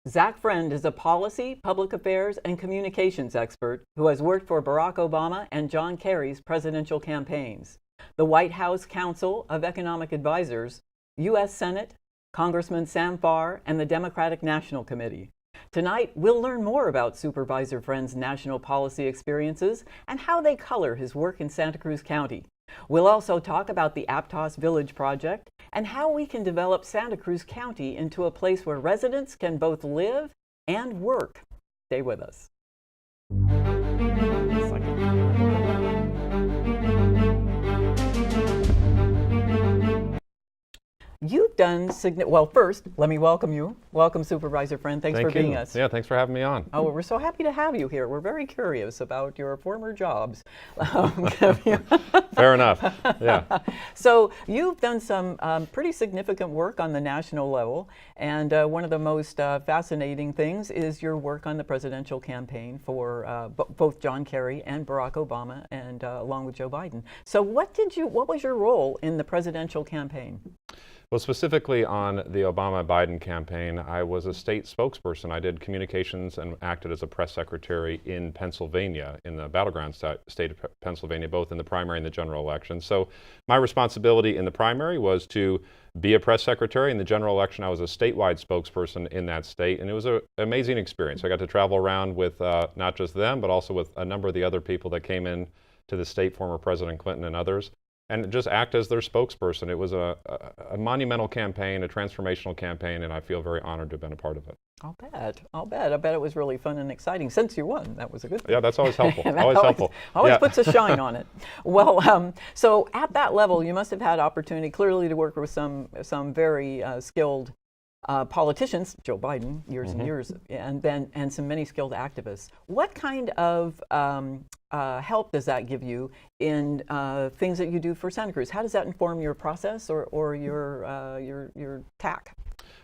Zach Friend is a policy, public affairs, and communications expert who has worked for Barack Obama and John Kerry's presidential campaigns, the White House Council of Economic Advisors, U.S. Senate, Congressman Sam Farr, and the Democratic National Committee. Tonight, we'll learn more about Supervisor Friend's national policy experiences and how they color his work in Santa Cruz County. We'll also talk about the Aptos Village Project and how we can develop Santa Cruz County into a place where residents can both live and work. Stay with us. You've done well, first, let me welcome you. Welcome, Supervisor Friend. Thanks for being us. Yeah, thanks for having me on. Oh, well, we're so happy to have you here. We're very curious about your former jobs. Fair enough. Yeah. So you've done some pretty significant work on the national level, and one of the most fascinating things is your work on the presidential campaign for both John Kerry and Barack Obama, and along with Joe Biden. So what was your role in the presidential campaign? Well, specifically on the Obama-Biden campaign, I was a state spokesperson. I did communications and acted as a press secretary in Pennsylvania, in the battleground state of Pennsylvania, both in the primary and the general election. So my responsibility in the primary was to be a press secretary. In the general election, I was a statewide spokesperson in that state, and it was an amazing experience. I got to travel around with not just them, but also with a number of the other people that came in to the state, former President Clinton and others, and just act as their spokesperson. It was a monumental campaign, a transformational campaign, and I feel very honored to have been a part of it. I'll bet. I bet it was really fun and exciting. Since you won, that was a good thing. Yeah, that's always helpful. always helpful. Always yeah. puts a shine on it. Well, so at that level, you must have had opportunity clearly to work with some very skilled politicians, Joe Biden, years and years, and some many skilled activists. What kind of help does that give you in things that you do for Santa Cruz? How does that inform your process or your tack?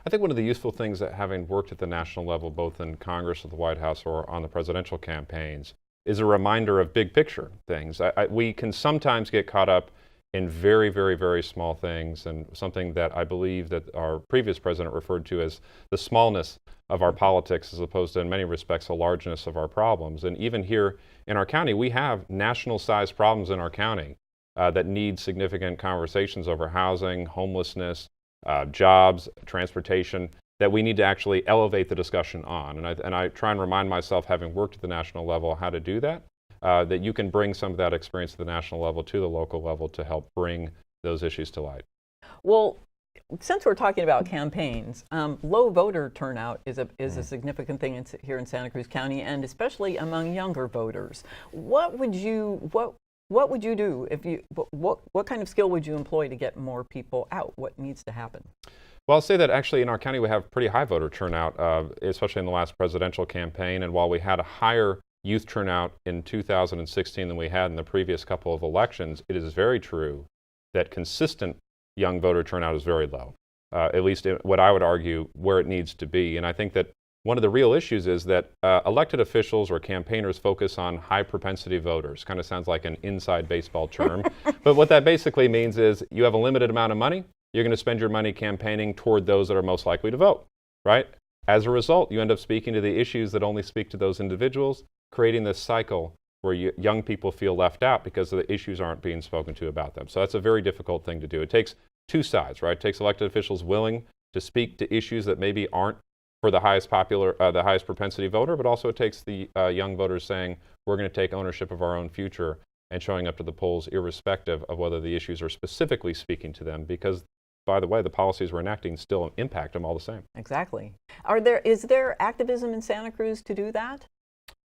I think one of the useful things that having worked at the national level, both in Congress or the White House or on the presidential campaigns, is a reminder of big picture things. We can sometimes get caught up in very, very, very small things, and something that I believe that our previous president referred to as the smallness of our politics, as opposed to, in many respects, the largeness of our problems. And even here in our county, we have national-sized problems in our county that need significant conversations over housing, homelessness, jobs, transportation, that we need to actually elevate the discussion on. And I try and remind myself, having worked at the national level, how to do that. That you can bring some of that experience at the national level to the local level to help bring those issues to light. Well, since we're talking about campaigns, low voter turnout is a significant thing here in Santa Cruz County, and especially among younger voters. What would you do if you what kind of skill would you employ to get more people out? What needs to happen? Well, I'll say that actually in our county we have pretty high voter turnout, especially in the last presidential campaign. And while we had a higher youth turnout in 2016 than we had in the previous couple of elections, it is very true that consistent young voter turnout is very low, at least what I would argue where it needs to be. And I think that one of the real issues is that elected officials or campaigners focus on high propensity voters. Kind of sounds like an inside baseball term. But what that basically means is you have a limited amount of money, you're going to spend your money campaigning toward those that are most likely to vote, right? As a result, you end up speaking to the issues that only speak to those individuals, creating this cycle where young people feel left out because the issues aren't being spoken to about them. So that's a very difficult thing to do. It takes two sides, right? It takes elected officials willing to speak to issues that maybe aren't for the highest propensity voter, but also it takes the young voters saying, we're going to take ownership of our own future and showing up to the polls irrespective of whether the issues are specifically speaking to them, because, by the way, the policies we're enacting still impact them all the same. Exactly. Is there activism in Santa Cruz to do that?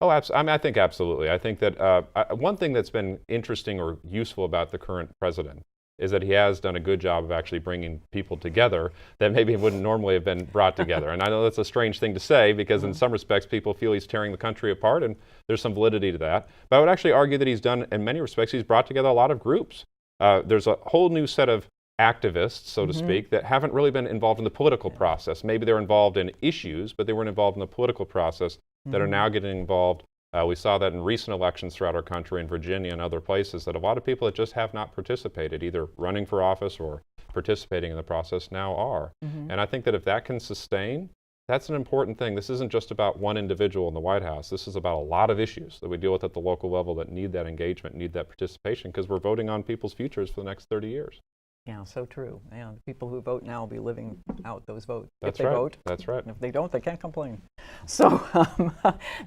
Oh, I think absolutely. I think that one thing that's been interesting or useful about the current president is that he has done a good job of actually bringing people together that maybe wouldn't normally have been brought together. And I know that's a strange thing to say, because in some respects people feel he's tearing the country apart, and there's some validity to that. But I would actually argue that he's done, in many respects, he's brought together a lot of groups. There's a whole new set of activists, so to speak, that haven't really been involved in the political process. Maybe they're involved in issues, but they weren't involved in the political process, that are now getting involved. We saw that in recent elections throughout our country, in Virginia and other places, that a lot of people that just have not participated, either running for office or participating in the process, now are. And I think that if that can sustain, That's an important thing. This isn't just about one individual in the White House. This is about a lot of issues that we deal with at the local level that need that engagement, need that participation, because we're voting on people's futures for the next 30 years. Yeah, so true. Yeah, the people who vote now will be living out those votes That's if they right. vote. That's right. And if they don't, they can't complain. So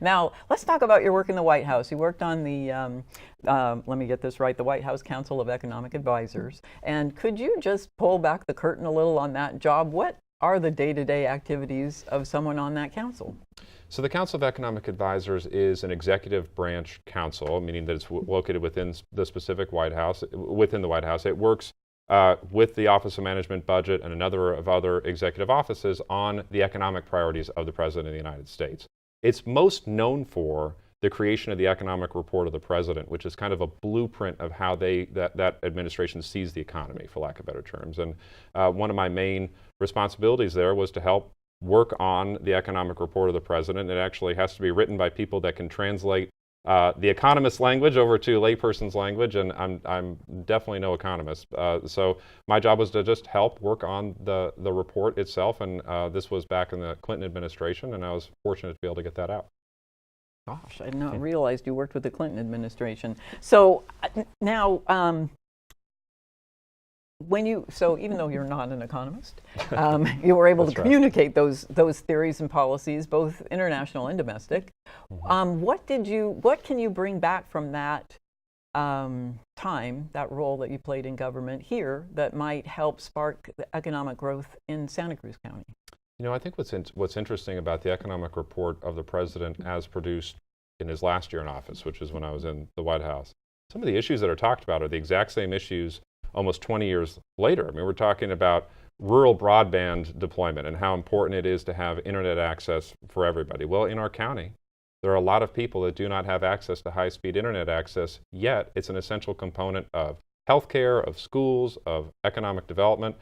now let's talk about your work in the White House. You worked on the, let me get this right, the White House Council of Economic Advisors. And could you just pull back the curtain a little on that job? What are the day-to-day activities of someone on that council? So the Council of Economic Advisors is an executive branch council, meaning that it's located within the specific White House, within the White House. It works with the Office of Management Budget and a number of other executive offices on the economic priorities of the President of the United States. It's most known for the creation of the Economic Report of the President, which is kind of a blueprint of how that administration sees the economy, for lack of better terms. And one of my main responsibilities there was to help work on the Economic Report of the President. It actually has to be written by people that can translate the economist's language over to layperson's language, and I'm definitely no economist. So my job was to just help work on the report itself, and this was back in the Clinton administration, and I was fortunate to be able to get that out. Gosh, I had not realized you worked with the Clinton administration. So now, so even though you're not an economist, you were able to communicate those theories and policies, both international and domestic. What can you bring back from that time, that role that you played in government here, that might help spark the economic growth in Santa Cruz County? You know, I think what's interesting about the Economic Report of the President as produced in his last year in office, which is when I was in the White House, some of the issues that are talked about are the exact same issues almost 20 years later. I mean, we're talking about rural broadband deployment and how important it is to have internet access for everybody. Well, in our county, there are a lot of people that do not have access to high-speed internet access, yet it's an essential component of healthcare, of schools, of economic development.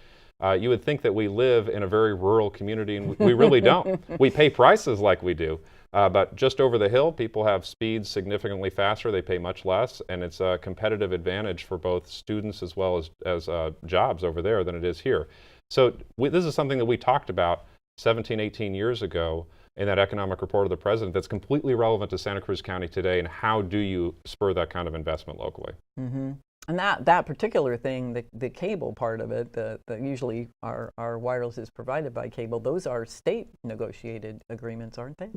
You would think that we live in a very rural community, and we really don't. We pay prices like we do, but just over the hill, people have speeds significantly faster. They pay much less, and it's a competitive advantage for both students as well as jobs over there than it is here. So this is something that we talked about 17, 18 years ago in that Economic Report of the President that's completely relevant to Santa Cruz County today, and how do you spur that kind of investment locally? Mm-hmm. And that particular thing, the cable part of it, that usually our wireless is provided by cable, those are state negotiated agreements, aren't they?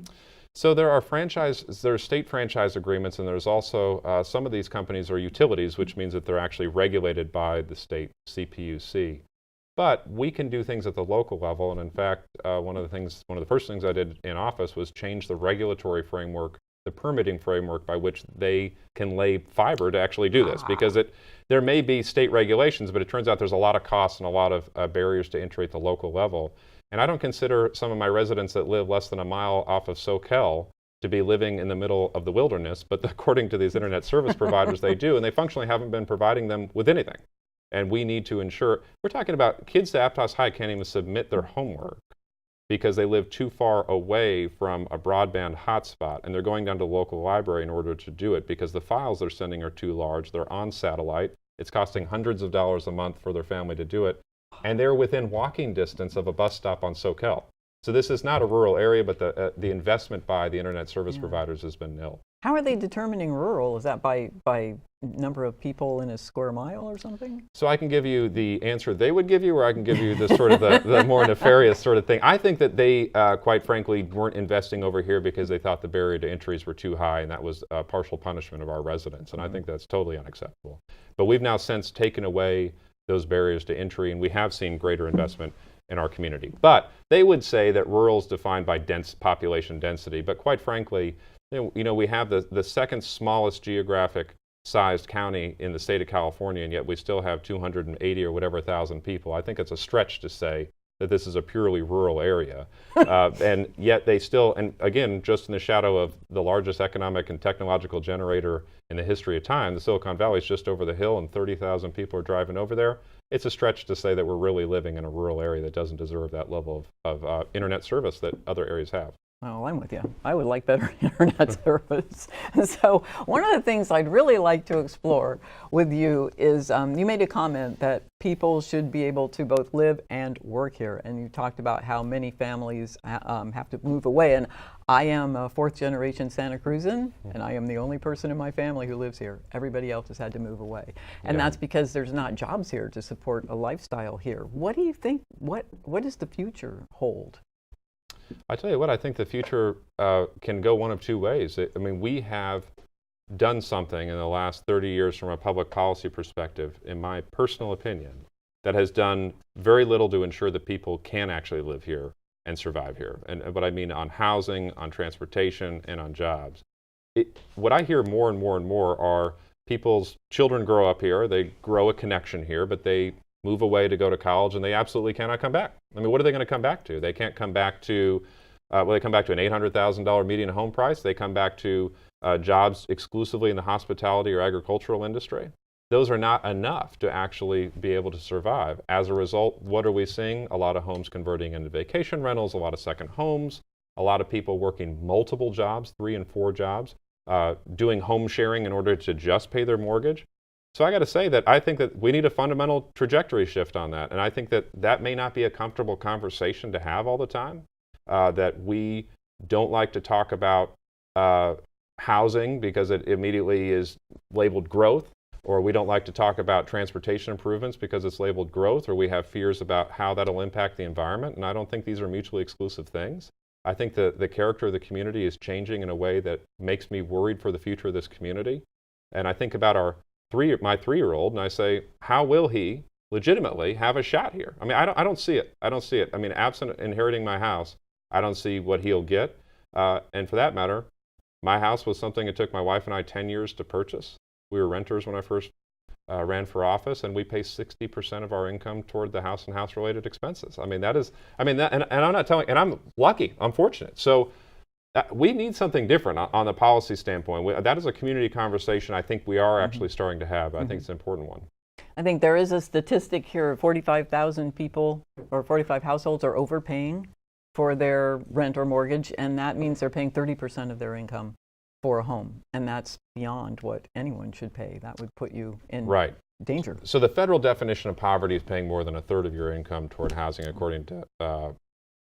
So there are state franchise agreements, and there's also some of these companies are utilities, which means that they're actually regulated by the state CPUC. But we can do things at the local level, and in fact, one of the first things I did in office was change the regulatory framework, the permitting framework by which they can lay fiber to actually do this, because there may be state regulations, but it turns out there's a lot of costs and a lot of barriers to entry at the local level. And I don't consider some of my residents that live less than a mile off of Soquel to be living in the middle of the wilderness, but according to these internet service providers, they do, and they functionally haven't been providing them with anything. And we need to ensure, we're talking about kids to Aptos High can't even submit their homework because they live too far away from a broadband hotspot, and they're going down to the local library in order to do it because the files they're sending are too large. They're on satellite. It's costing hundreds of dollars a month for their family to do it, and they're within walking distance of a bus stop on Soquel. So this is not a rural area, but the investment by the internet service providers has been nil. How are they determining rural? Is that by number of people in a square mile or something? So I can give you the answer they would give you, or I can give you the sort of the more nefarious sort of thing. I think that they, quite frankly, weren't investing over here because they thought the barrier to entries were too high, and that was a partial punishment of our residents. And I think that's totally unacceptable. But we've now since taken away those barriers to entry, and we have seen greater investment in our community. But they would say that rural is defined by population density. But quite frankly, you know, we have the second smallest geographic sized county in the state of California, and yet we still have 280 or whatever thousand people. I think it's a stretch to say that this is a purely rural area. And yet they still, and again, just in the shadow of the largest economic and technological generator in the history of time, the Silicon Valley is just over the hill and 30,000 people are driving over there. It's a stretch to say that we're really living in a rural area that doesn't deserve that level of internet service that other areas have. Oh, I'm with you. I would like better internet service. So one of the things I'd really like to explore with you is you made a comment that people should be able to both live and work here. And you talked about how many families have to move away. And I am a fourth generation Santa Cruzan, and I am the only person in my family who lives here. Everybody else has had to move away. And that's because there's not jobs here to support a lifestyle here. What do you think, what does the future hold? I tell you what, I think the future can go one of two ways. I mean, we have done something in the last 30 years from a public policy perspective, in my personal opinion, that has done very little to ensure that people can actually live here and survive here. And what I mean on housing, on transportation, and on jobs. What I hear more and more and more are people's children grow up here, they grow a connection here, but they move away to go to college, and they absolutely cannot come back. I mean, what are they going to come back to? They can't come back to, they come back to an $800,000 median home price. They come back to jobs exclusively in the hospitality or agricultural industry. Those are not enough to actually be able to survive. As a result, what are we seeing? A lot of homes converting into vacation rentals, a lot of second homes, a lot of people working multiple jobs, 3 and 4 jobs, doing home sharing in order to just pay their mortgage. So I got to say that I think that we need a fundamental trajectory shift on that. And I think that that may not be a comfortable conversation to have all the time, that we don't like to talk about housing because it immediately is labeled growth, or we don't like to talk about transportation improvements because it's labeled growth, or we have fears about how that'll impact the environment. And I don't think these are mutually exclusive things. I think that the character of the community is changing in a way that makes me worried for the future of this community. And I think about my 3-year-old, and I say, how will he legitimately have a shot here? I mean, I don't see it. I don't see it. I mean, absent inheriting my house, I don't see what he'll get. And for that matter, my house was something it took my wife and I 10 years to purchase. We were renters when I first ran for office, and we pay 60% of our income toward the house and house-related expenses. I mean, that is, and I'm not telling, and I'm lucky, I'm fortunate. So we need something different on the policy standpoint. That is a community conversation I think we are actually starting to have. I think it's an important one. I think there is a statistic here, 45,000 people or 45 households are overpaying for their rent or mortgage, and that means they're paying 30% of their income for a home, and that's beyond what anyone should pay. That would put you in danger. So the federal definition of poverty is paying more than a third of your income toward housing, according to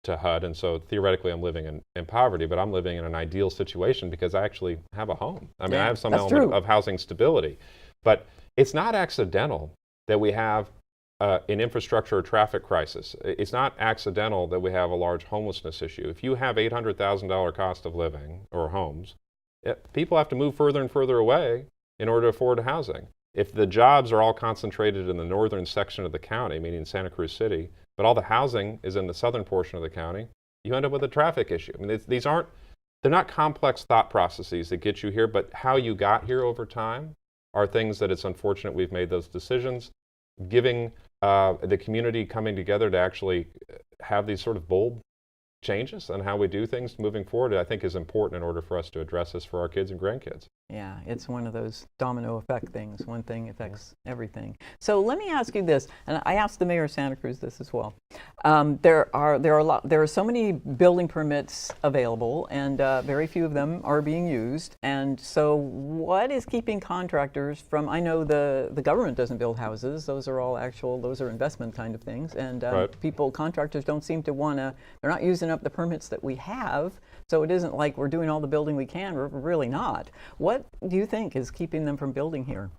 HUD, and so theoretically I'm living in poverty, but I'm living in an ideal situation because I actually have a home. I mean, I have some element of housing stability, but it's not accidental that we have an infrastructure or traffic crisis. It's not accidental that we have a large homelessness issue. If you have $800,000 cost of living or homes, people have to move further and further away in order to afford housing. If the jobs are all concentrated in the northern section of the county, meaning Santa Cruz City, but all the housing is in the southern portion of the county, you end up with a traffic issue. I mean, they're not complex thought processes that get you here, but how you got here over time are things that it's unfortunate we've made those decisions. Giving the community coming together to actually have these sort of bold changes on how we do things moving forward, I think is important in order for us to address this for our kids and grandkids. Yeah, it's one of those domino effect things. One thing affects everything. So let me ask you this, and I asked the mayor of Santa Cruz this as well. There are so many building permits available, and very few of them are being used. And so, what is keeping contractors from? I know the government doesn't build houses; those are investment kind of things. And contractors don't seem to want to. They're not using up the permits that we have. So it isn't like we're doing all the building we can. We're really not. What do you think is keeping them from building here?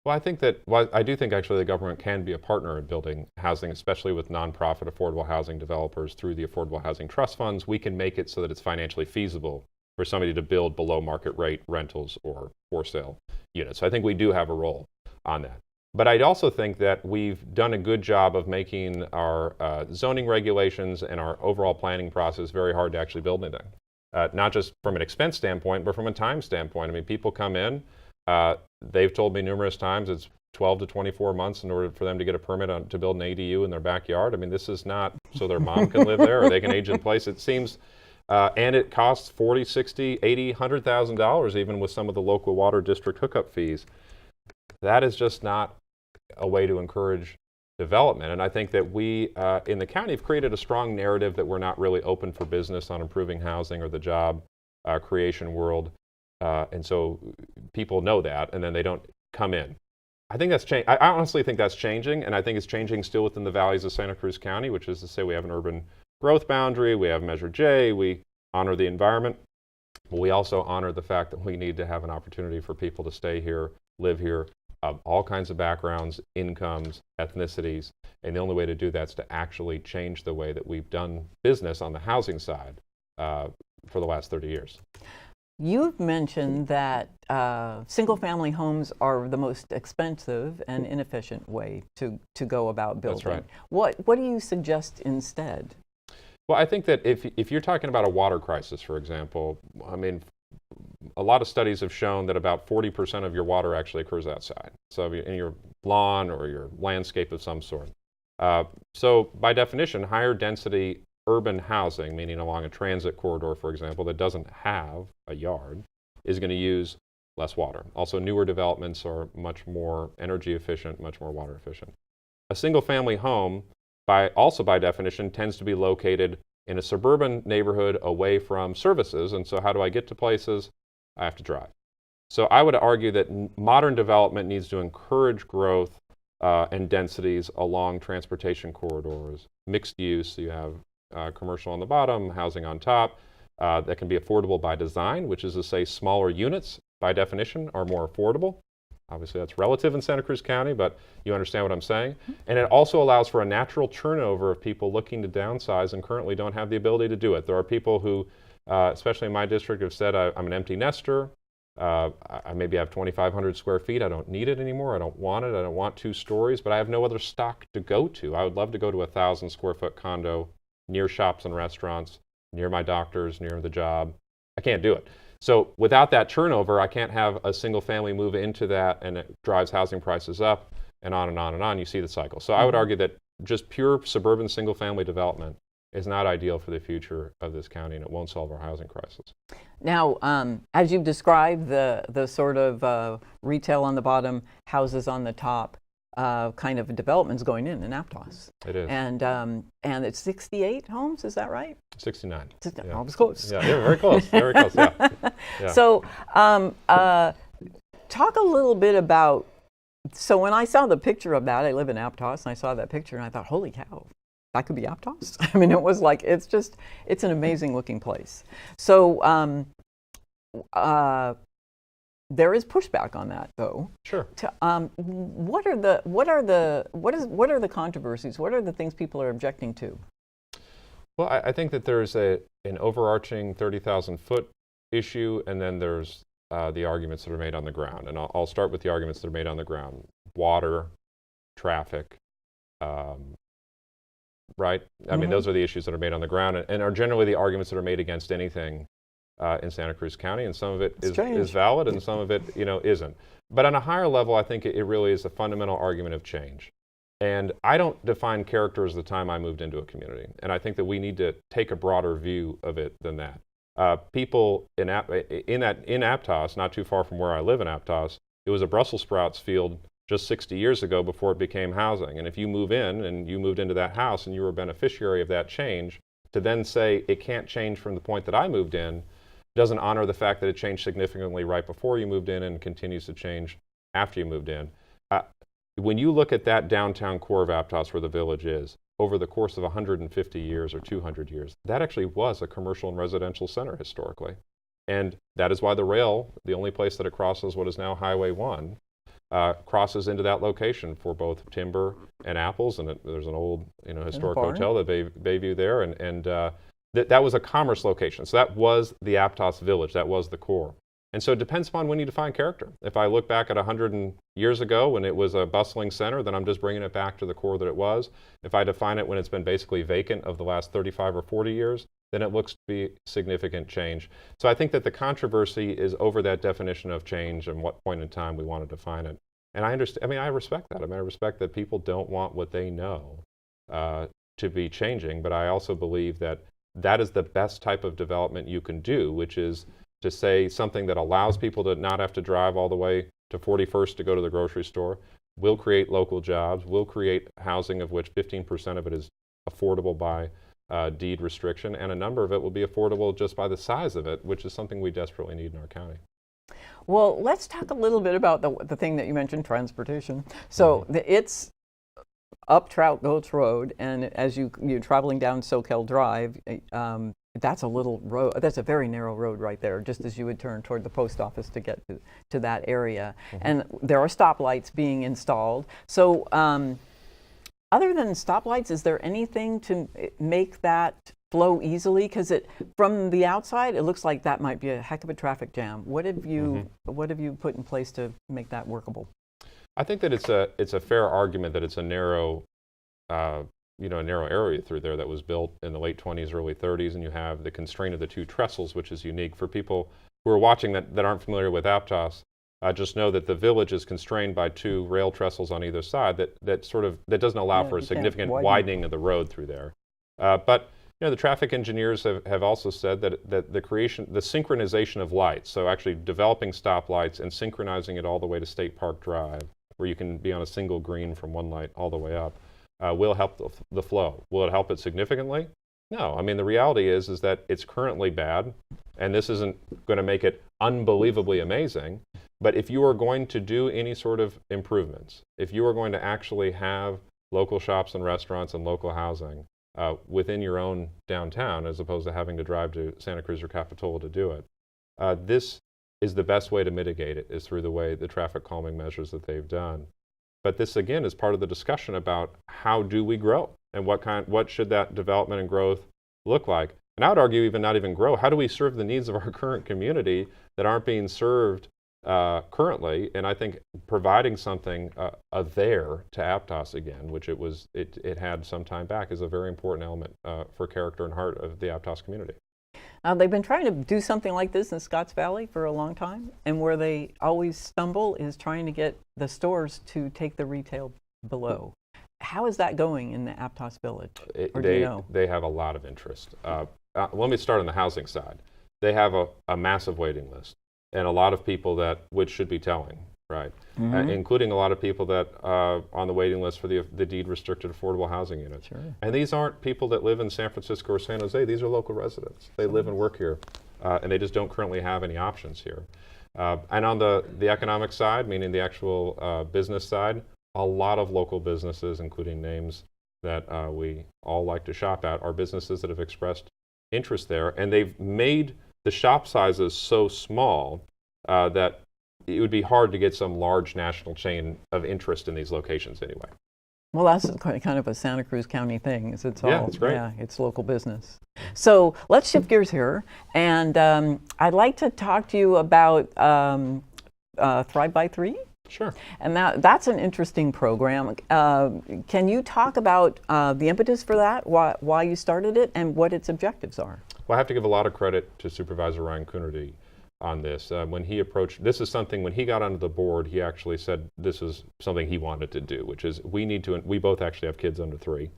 Well, I do think actually the government can be a partner in building housing, especially with nonprofit affordable housing developers through the affordable housing trust funds. We can make it so that it's financially feasible for somebody to build below market rate rentals or for sale units. So I think we do have a role on that. But I'd also think that we've done a good job of making our zoning regulations and our overall planning process very hard to actually build anything. Not just from an expense standpoint, but from a time standpoint. I mean, people come in, they've told me numerous times it's 12 to 24 months in order for them to get a permit to build an ADU in their backyard. I mean, this is not so their mom can live there or they can age in place. It seems, and it costs $40, $60, $80, $100,000 even with some of the local water district hookup fees. That is just not a way to encourage development. And I think that we in the county have created a strong narrative that we're not really open for business on improving housing or the job creation world. And so people know that, and then they don't come in. I think that's changed. I honestly think that's changing, and I think it's changing still within the values of Santa Cruz County, which is to say we have an urban growth boundary, we have Measure J, we honor the environment, but we also honor the fact that we need to have an opportunity for people to stay here, live here, of all kinds of backgrounds, incomes, ethnicities, and the only way to do that is to actually change the way that we've done business on the housing side for the last 30 years. You've mentioned that single-family homes are the most expensive and inefficient way to go about building. That's right. What do you suggest instead? Well, I think that if you're talking about a water crisis, for example, I mean, a lot of studies have shown that about 40% of your water actually occurs outside. So in your lawn or your landscape of some sort. So by definition, higher density urban housing, meaning along a transit corridor, for example, that doesn't have a yard, is going to use less water. Also, newer developments are much more energy efficient, much more water efficient. A single family home, by definition, tends to be located in a suburban neighborhood away from services. And so how do I get to places? I have to drive. So I would argue that modern development needs to encourage growth and densities along transportation corridors, mixed use. So you have commercial on the bottom, housing on top, that can be affordable by design, which is to say smaller units by definition are more affordable. Obviously that's relative in Santa Cruz County, but you understand what I'm saying. And it also allows for a natural turnover of people looking to downsize and currently don't have the ability to do it. There are people who, especially in my district, have said, I'm an empty nester. I maybe have 2,500 square feet. I don't need it anymore. I don't want it. I don't want 2 stories, but I have no other stock to go to. I would love to go to a 1,000 square foot condo near shops and restaurants, near my doctors, near the job. I can't do it. So without that turnover, I can't have a single family move into that, and it drives housing prices up and on and on and on. You see the cycle. So I would argue that just pure suburban single family development is not ideal for the future of this county, and it won't solve our housing crisis. Now, as you've described, the sort of retail on the bottom, houses on the top, kind of developments going in Aptos. It is. And it's 68 homes, is that right? 69. Yeah. I was close. Yeah, you're very close. Very close, yeah. Yeah. So talk a little bit about, so when I saw the picture of that, I live in Aptos, and I saw that picture and I thought, holy cow, that could be Aptos? I mean, it was like, it's an amazing looking place. So there is pushback on that, though. Sure. What are the controversies? What are the things people are objecting to? Well, I think that there's an overarching 30,000 foot issue, and then there's the arguments that are made on the ground. And I'll start with the arguments that are made on the ground: water, traffic, right? I mean, those are the issues that are made on the ground, and are generally the arguments that are made against anything in Santa Cruz County, and some of it is valid and some of it, isn't. But on a higher level, I think it really is a fundamental argument of change. And I don't define character as the time I moved into a community. And I think that we need to take a broader view of it than that. People in Aptos, not too far from where I live in Aptos, it was a Brussels sprouts field just 60 years ago before it became housing. And if you move in and you moved into that house and you were a beneficiary of that change, to then say it can't change from the point that I moved in doesn't honor the fact that it changed significantly right before you moved in and continues to change after you moved in. When you look at that downtown core of Aptos where the village is, over the course of 150 years or 200 years, that actually was a commercial and residential center historically. And that is why the rail, the only place that it crosses what is now Highway 1, crosses into that location for both timber and apples. And there's an old historic hotel, the Bayview there, and that was a commerce location. So that was the Aptos village, that was the core. And so it depends upon when you define character. If I look back at 100 years ago when it was a bustling center, then I'm just bringing it back to the core that it was. If I define it when it's been basically vacant of the last 35 or 40 years, then it looks to be significant change. So I think that the controversy is over that definition of change and what point in time we want to define it. And I understand, I respect that. I respect that people don't want what they know to be changing, but I also believe that that is the best type of development you can do, which is to say something that allows people to not have to drive all the way to 41st to go to the grocery store, will create local jobs, will create housing of which 15% of it is affordable by deed restriction, and a number of it will be affordable just by the size of it, which is something we desperately need in our county. Well, let's talk a little bit about the thing that you mentioned, transportation. So it's up Trout Gulch Road, and as you're traveling down Soquel Drive, that's a little road. That's a very narrow road right there, just as you would turn toward the post office to get to that area. And there are stoplights being installed. So other than stoplights, is there anything to make that flow easily? Because from the outside, it looks like that might be a heck of a traffic jam. What have you put in place to make that workable? I think that it's a fair argument that it's a narrow narrow area through there that was built in the late 20s, early 30s, and you have the constraint of the two trestles, which is unique. For people who are watching that aren't familiar with Aptos, just know that the village is constrained by two rail trestles on either side that doesn't allow for a significant widening of the road through there. But the traffic engineers have also said that the synchronization of lights, so actually developing stoplights and synchronizing it all the way to State Park Drive, where you can be on a single green from one light all the way up, will help the flow. Will it help it significantly? No. I mean, the reality is that it's currently bad, and this isn't going to make it unbelievably amazing. But if you are going to do any sort of improvements, if you are going to actually have local shops and restaurants and local housing within your own downtown, as opposed to having to drive to Santa Cruz or Capitola to do it, this is the best way to mitigate it, is through the traffic calming measures that they've done. But this, again, is part of the discussion about how do we grow and what should that development and growth look like. And I would argue even not even grow. How do we serve the needs of our current community that aren't being served currently? And I think providing something there to Aptos again, which it had some time back, is a very important element for character and heart of the Aptos community. They've been trying to do something like this in Scotts Valley for a long time, and where they always stumble is trying to get the stores to take the retail below. How is that going in the Aptos Village? They have a lot of interest. Let me start on the housing side. They have a massive waiting list, and a lot of people which should be telling, right? Including a lot of people that on the waiting list for the deed restricted affordable housing units. Sure. And these aren't people that live in San Francisco or San Jose. These are local residents. They live and work here, and they just don't currently have any options here. And on the economic side, meaning the actual business side, a lot of local businesses, including names that we all like to shop at, are businesses that have expressed interest there. And they've made the shop sizes so small that it would be hard to get some large national chain of interest in these locations anyway. Well, that's kind of a Santa Cruz County thing. It's great. Yeah, it's local business. So let's shift gears here, and I'd like to talk to you about Thrive by 3. Sure. And that's an interesting program. Can you talk about the impetus for that, why you started it, and what its objectives are? Well, I have to give a lot of credit to Supervisor Ryan Coonerty on this. When he approached, this is something, when he got onto the board, he actually said this is something he wanted to do, which is we both actually have kids under 3,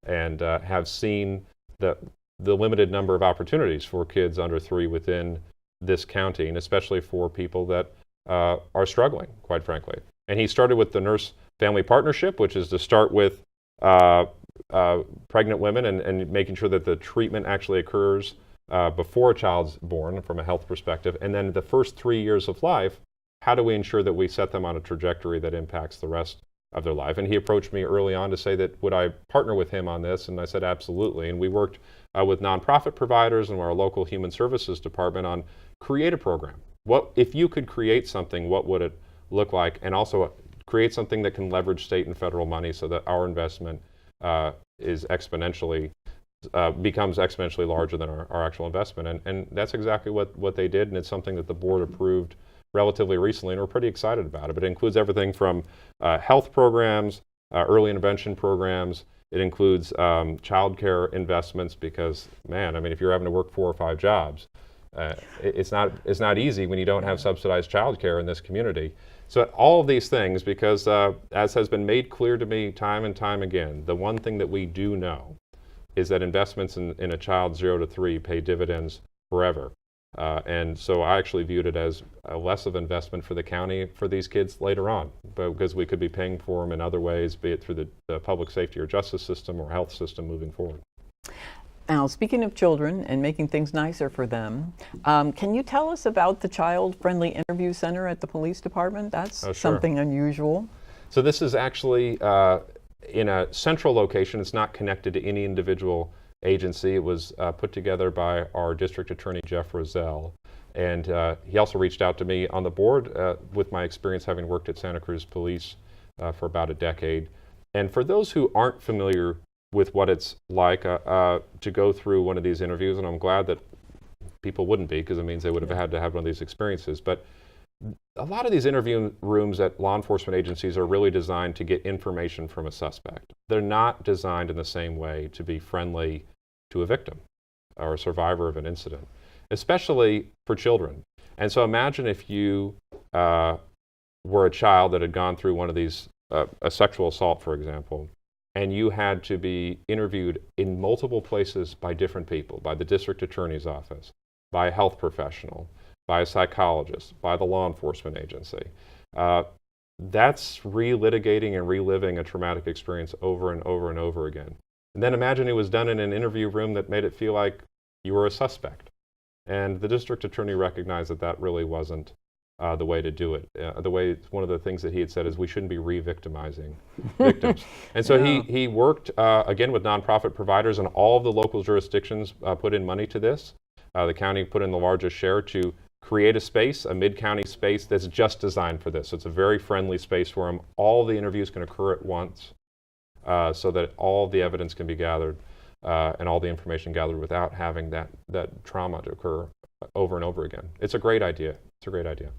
and have seen the limited number of opportunities for kids under 3 within this county, and especially for people that are struggling, quite frankly. And he started with the Nurse Family Partnership, which is to start with pregnant women and making sure that the treatment actually occurs before a child's born from a health perspective. And then the first 3 years of life, how do we ensure that we set them on a trajectory that impacts the rest of their life? And he approached me early on to say that would I partner with him on this, and I said absolutely. And we worked with nonprofit providers and our local human services department on create a program. What if you could create something, what would it look like? And also create something that can leverage state and federal money so that our investment is becomes exponentially larger than our actual investment. And that's exactly what they did, and it's something that the board approved relatively recently, and we're pretty excited about it. But it includes everything from health programs, early intervention programs. It includes child care investments, because, man, I mean, if you're having to work 4 or 5 jobs, it's not easy when you don't have subsidized child care in this community. So all of these things, because as has been made clear to me time and time again, the one thing that we do know is that investments in a child 0 to 3 pay dividends forever. And so I actually viewed it as less of investment for the county for these kids later on, because we could be paying for them in other ways, be it through the public safety or justice system or health system moving forward. Now, speaking of children and making things nicer for them, can you tell us about the child-friendly interview center at the police department? That's Sure. something unusual. So this is actually in a central location. It's not connected to any individual agency. It was put together by our district attorney, Jeff Rozelle. And he also reached out to me on the board with my experience having worked at Santa Cruz Police for about a decade. And for those who aren't familiar with what it's like to go through one of these interviews, and I'm glad that people wouldn't be, because it means they would have had to have one of these experiences. But a lot of these interview rooms at law enforcement agencies are really designed to get information from a suspect. They're not designed in the same way to be friendly to a victim or a survivor of an incident, especially for children. And so imagine if you were a child that had gone through one of these, a sexual assault, for example, and you had to be interviewed in multiple places by different people, by the district attorney's office, by a health professional, by a psychologist, by the law enforcement agency. That's relitigating and reliving a traumatic experience over and over and over again. And then imagine it was done in an interview room that made it feel like you were a suspect. And the district attorney recognized that that really wasn't the way to do it. One of the things that he had said is we shouldn't be re-victimizing victims. And so he worked, again, with nonprofit providers, and all of the local jurisdictions put in money to this. The county put in the largest share to create a space, a mid-county space that's just designed for this. So it's a very friendly space for them. All the interviews can occur at once so that all the evidence can be gathered and all the information gathered without having that trauma to occur over and over again. It's a great idea. It's a great idea.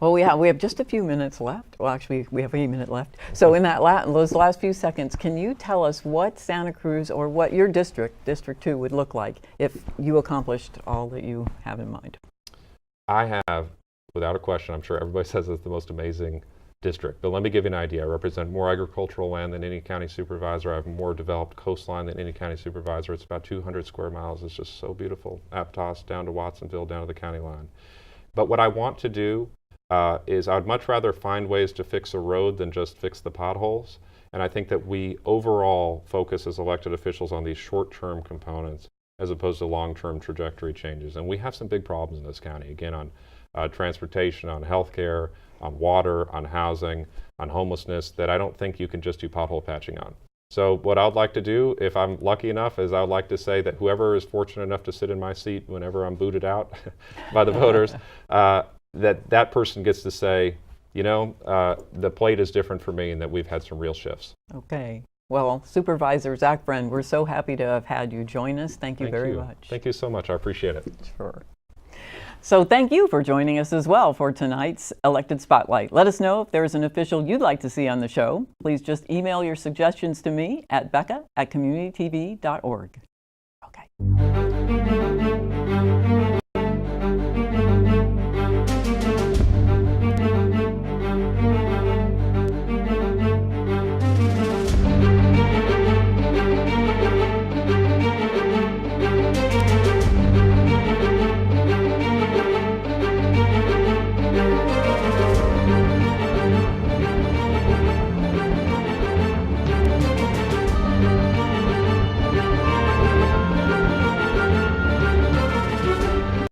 Well, we have just a few minutes left. Well, actually, we have a minute left. So in those last few seconds, can you tell us what Santa Cruz or what your district, District 2, would look like if you accomplished all that you have in mind? I have, without a question, I'm sure everybody says it's the most amazing district, but let me give you an idea. I represent more agricultural land than any county supervisor. I have more developed coastline than any county supervisor. It's about 200 square miles. It's just so beautiful. Aptos down to Watsonville, down to the county line. But what I want to do is I would much rather find ways to fix a road than just fix the potholes. And I think that we overall focus as elected officials on these short-term components as opposed to long-term trajectory changes. And we have some big problems in this county, again, on transportation, on healthcare, on water, on housing, on homelessness, that I don't think you can just do pothole patching on. So what I'd like to do, if I'm lucky enough, is I'd like to say that whoever is fortunate enough to sit in my seat whenever I'm booted out by the voters, that person gets to say, you know, the plate is different for me and that we've had some real shifts. Okay. Well, Supervisor Zach Bren, we're so happy to have had you join us. Thank you very much. Thank you so much. I appreciate it. Sure. So thank you for joining us as well for tonight's Elected Spotlight. Let us know if there's an official you'd like to see on the show. Please just email your suggestions to me at becca@communitytv.org. Okay.